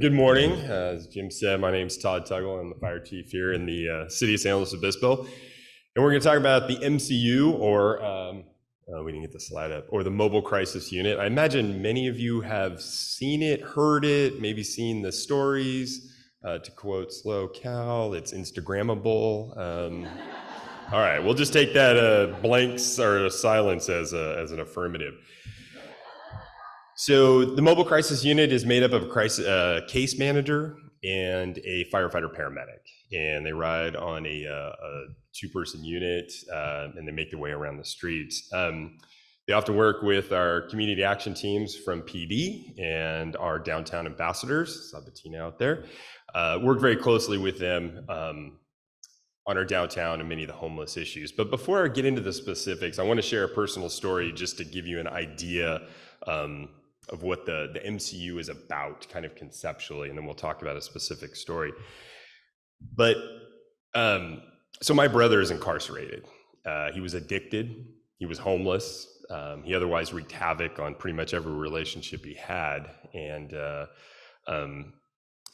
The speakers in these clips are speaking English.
Good morning. As Jim said, my name is Todd Tuggle. I'm the fire chief here in the City of SLO, Obispo. And we're going to talk about the MCU, or we didn't get the slide up, or the Mobile Crisis Unit. I imagine many of you have seen it, heard it, maybe seen the stories. To quote Slow Cal, it's Instagrammable. All right, we'll just take that blanks or silence as an affirmative. So the Mobile Crisis Unit is made up of a case manager and a firefighter paramedic, and they ride on a two-person unit and they make their way around the streets. They often work with our community action teams from PD and our downtown ambassadors, Sabatina out there. Work very closely with them on our downtown and many of the homeless issues. But before I get into the specifics, I want to share a personal story just to give you an idea of what the MCU is about, kind of conceptually, and then we'll talk about a specific story. But so my brother is incarcerated. He was addicted. He was homeless. He otherwise wreaked havoc on pretty much every relationship he had. And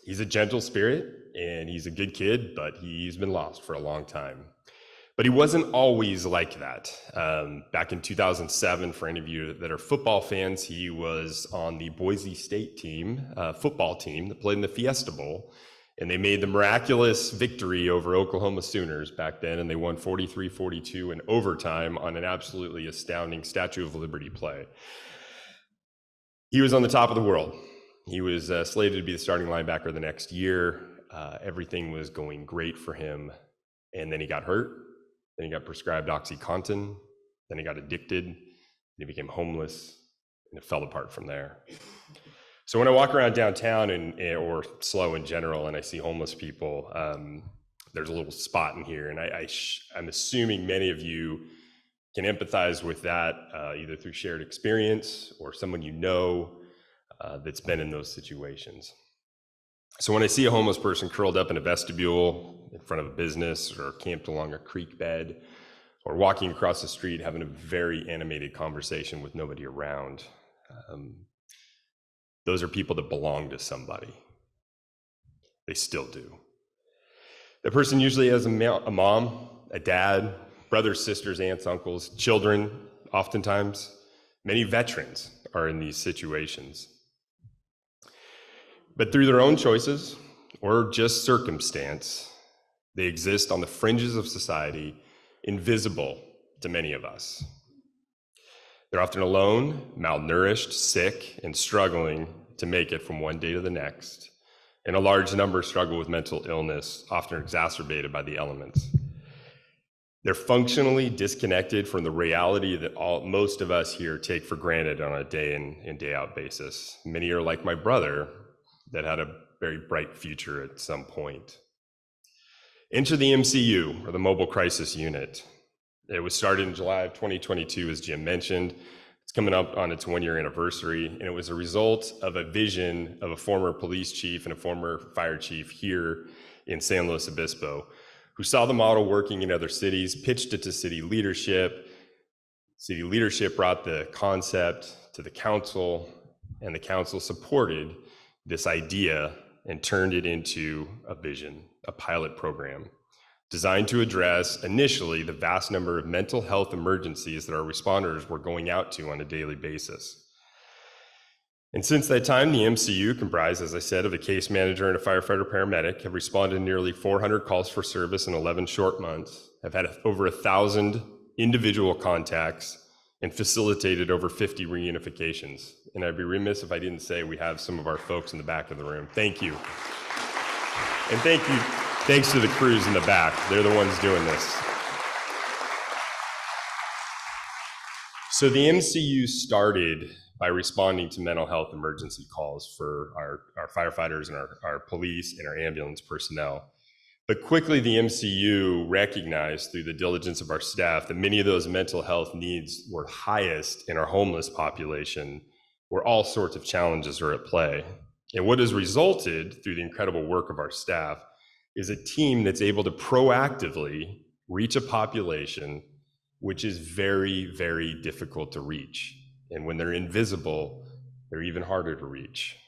he's a gentle spirit and he's a good kid, but he's been lost for a long time. But he wasn't always like that. Back in 2007, for any of you that are football fans, he was on the Boise State team, football team that played in the Fiesta Bowl, and they made the miraculous victory over Oklahoma Sooners back then, and they won 43-42 in overtime on an absolutely astounding Statue of Liberty play. He was on the top of the world. He was slated to be the starting linebacker the next year. Everything was going great for him, and then he got hurt. Then he got prescribed OxyContin, then he got addicted, then he became homeless, and it fell apart from there. So when I walk around downtown or SLO in general, and I see homeless people, there's a little spot in here, and I'm assuming many of you can empathize with that, either through shared experience or someone you know that's been in those situations. So when I see a homeless person curled up in a vestibule in front of a business, or camped along a creek bed, or walking across the street having a very animated conversation with nobody around, those are people that belong to somebody. They still do. That person usually has a mom, a dad, brothers, sisters, aunts, uncles, children, oftentimes. Many veterans are in these situations. But through their own choices or just circumstance, they exist on the fringes of society, invisible to many of us. They're often alone, malnourished, sick, and struggling to make it from one day to the next. And a large number struggle with mental illness, often exacerbated by the elements. They're functionally disconnected from the reality that most of us here take for granted on a day in and day out basis. Many are like my brother, that had a very bright future at some point. Enter the MCU, or the Mobile Crisis Unit. It was started in July of 2022, as Jim mentioned. It's coming up on its one-year anniversary, and it was a result of a vision of a former police chief and a former fire chief here in San Luis Obispo, who saw the model working in other cities, pitched it to city leadership. City leadership brought the concept to the council, and the council supported this idea and turned it into a vision, a pilot program designed to address initially the vast number of mental health emergencies that our responders were going out to on a daily basis. And since that time, the MCU, comprised, as I said, of a case manager and a firefighter paramedic, have responded to nearly 400 calls for service in 11 short months, have had over 1,000 individual contacts, and facilitated over 50 reunifications. And I'd be remiss if I didn't say we have some of our folks in the back of the room. Thank you. And thanks to the crews in the back. They're the ones doing this. So the MCU started by responding to mental health emergency calls for our firefighters and our police and our ambulance personnel. But quickly, the MCU recognized through the diligence of our staff that many of those mental health needs were highest in our homeless population, where all sorts of challenges are at play. And what has resulted through the incredible work of our staff is a team that's able to proactively reach a population which is very, very difficult to reach. And when they're invisible, they're even harder to reach.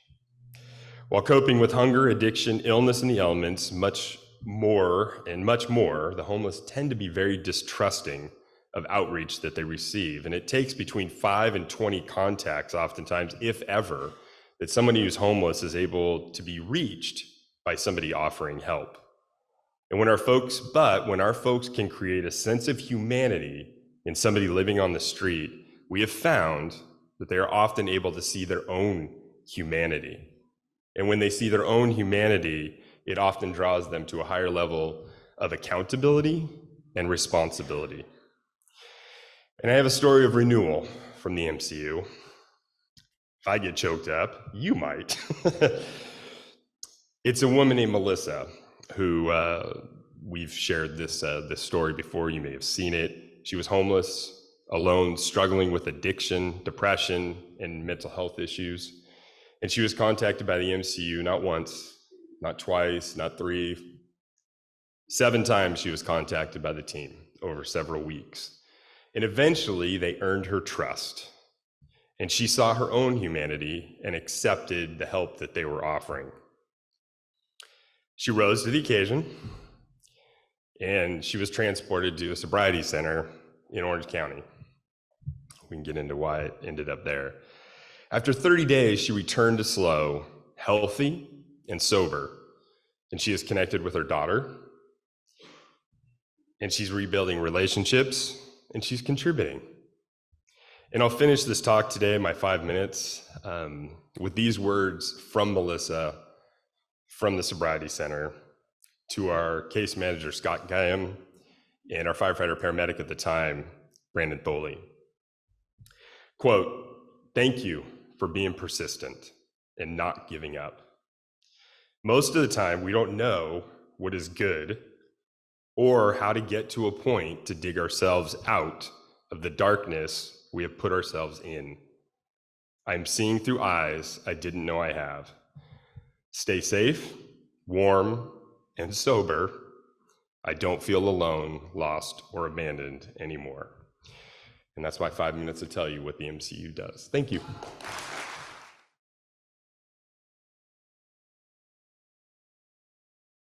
While coping with hunger, addiction, illness, and the elements, much more, the homeless tend to be very distrusting of outreach that they receive. And it takes between 5 and 20 contacts, oftentimes, if ever, that somebody who's homeless is able to be reached by somebody offering help. And when our folks can create a sense of humanity in somebody living on the street, we have found that they are often able to see their own humanity. And when they see their own humanity, it often draws them to a higher level of accountability and responsibility. And I have a story of renewal from the MCU. If I get choked up, you might. It's a woman named Melissa who we've shared this story before. You may have seen it. She was homeless, alone, struggling with addiction, depression, and mental health issues. And she was contacted by the MCU not once, not twice, not 3, 7 times she was contacted by the team over several weeks. And eventually they earned her trust. And she saw her own humanity and accepted the help that they were offering. She rose to the occasion, and she was transported to a sobriety center in Orange County. We can get into why it ended up there. After 30 days, she returned to SLO, healthy and sober, and she is connected with her daughter, and she's rebuilding relationships, and she's contributing. And I'll finish this talk today, my 5 minutes, with these words from Melissa from the Sobriety Center to our case manager, Scott Guyam, and our firefighter paramedic at the time, Brandon Tholey. Quote, "Thank you for being persistent and not giving up. Most of the time, we don't know what is good or how to get to a point to dig ourselves out of the darkness we have put ourselves in. I'm seeing through eyes I didn't know I have. Stay safe, warm, and sober. I don't feel alone, lost, or abandoned anymore." And that's my 5 minutes to tell you what the MCU does. Thank you.